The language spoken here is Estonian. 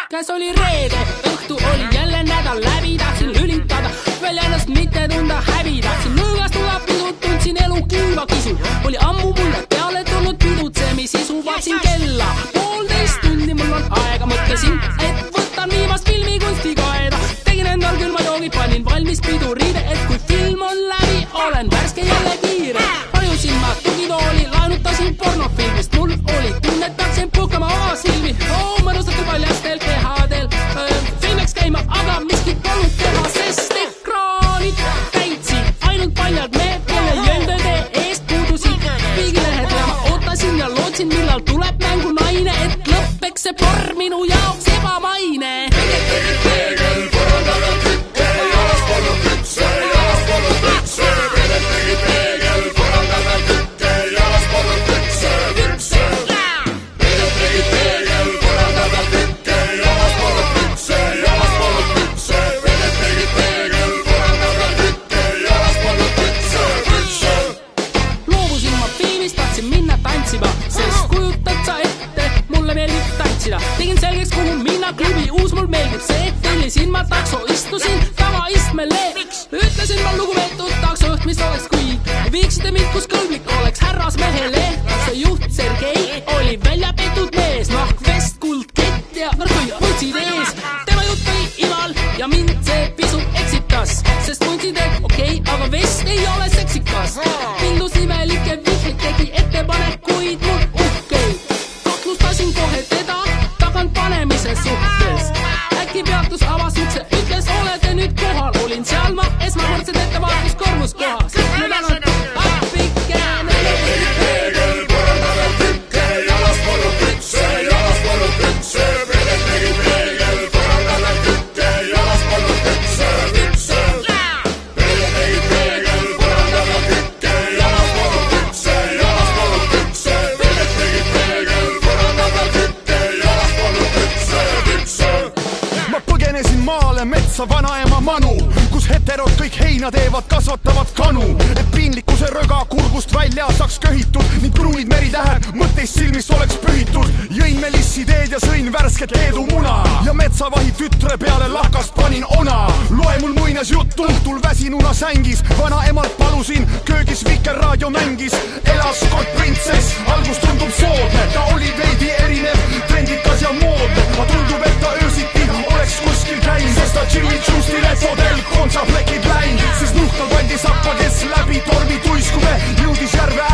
käes oli reede, õhtu oli jälle nädal läbi, tahtsin lülitada, veel ennast mitte tunda häbi, tahtsin nõõgast tulla pisut, tundsin elu kiiva kisu, oli ammu mulle peale tulnud pidutsemisisu, vaatsin kella, 1,5 tundi mul on aega, mõtlesin, et võtan viimast filmi kunsti kaeda, tegin endal külma joogi, panin valmis piduriide, et kui film on läbi, olen värske jälle kiire, vajusin ma tugitooli, laenutasin pornofilmist, mul oli tunne, et peaksin puhkama oma silmi, mõnustatud paljastel kehadel, film läks käima, aga miskit polnud teha, sest ekraanid täitsid ainult paljad mehed, kelle jöndede eest puudusid piigilehed ja ma ootasin ja lootsin, millal tuleb mängu naine, et lõppeks see porr minu jaoks ebamaine. Tegid peegel, põrandaga tükke, jalas polnud pükse, jalas polnud pükse, tegid peegel, põrandaga tükke, jalas polnud pükse, pükse. Tegid peegel, põrandaga tükke, jalas polnud pükse, jalas polnud pükse, tegid peegel, põrandaga tükke, jalas polnud pükse, pükse. Loobusin ma filmist, tahtsin minna tantsima, sest kujutad sa ette, mulle meeldib tantsida. Tegin selgeks, kuhu minna, klubi uus mul meeldib see, tellisin ma takso, istusin tavaistmele. Ütlesin ma lugupeetud taksojuht, mis oleks kui viiksite mind, kus kõlblik oleks härrasmehele. Taksojuht Sergei oli välja petud mees, nahk vest, kuldkett ja võtsid ees. Tema jutt oli imal ja mind see pisut eksitas, sest tundsid, et okei, aga vest ei ole seksikas. Pindus imelike vihjeid, tegi ettepanekuid mul uhkei. Kaklustasin kohe teda tagant panemise suhtes. Äkki peatus avas ukse, ütles, olete nüüd kohal. Olin seal ma esmakordselt ettevaatus kormus kohas. Nüüd annan appikene. Tegid peegel, põrandaga tükke, jalas polnud pükse, jalas polnud pükse, tegid peegel, põrandaga tükke, jalas polnud pükse, pükse. Tegid peegel, põrandaga tükke, jalas polnud pükse, jalas polnud pükse, tegid peegel, põrandaga tükke, jalas polnud pükse, pükse. Ma põgenesin maale metsa vanaema manu, kus heterod kõik heina teevad, kasvatavad kanu, et piinlikkuse röga kurgust välja saaks köhitud ning pruunid meritähed mõtteist silmist oleks pühitud. Jõin melissideed ja sõin värsket leedumuna ja metsavahi tütre peale lahkast panin ona. Loe mul muines juttu, õhtul väsinuna sängis, vanaemalt palusin, köögis vikerraadio mängis. Elas kott printsess, algus tundub soodne, ta oli veidi erinev, trendikas ja moodne. Ma tundub, et ta öösiti oleks kuskil käin, sest ta Jimmy Choo stiletodel kontsaplekid läin, sest nuhkal pandi sappa, kes läbi tormi tuiskume jõudis järve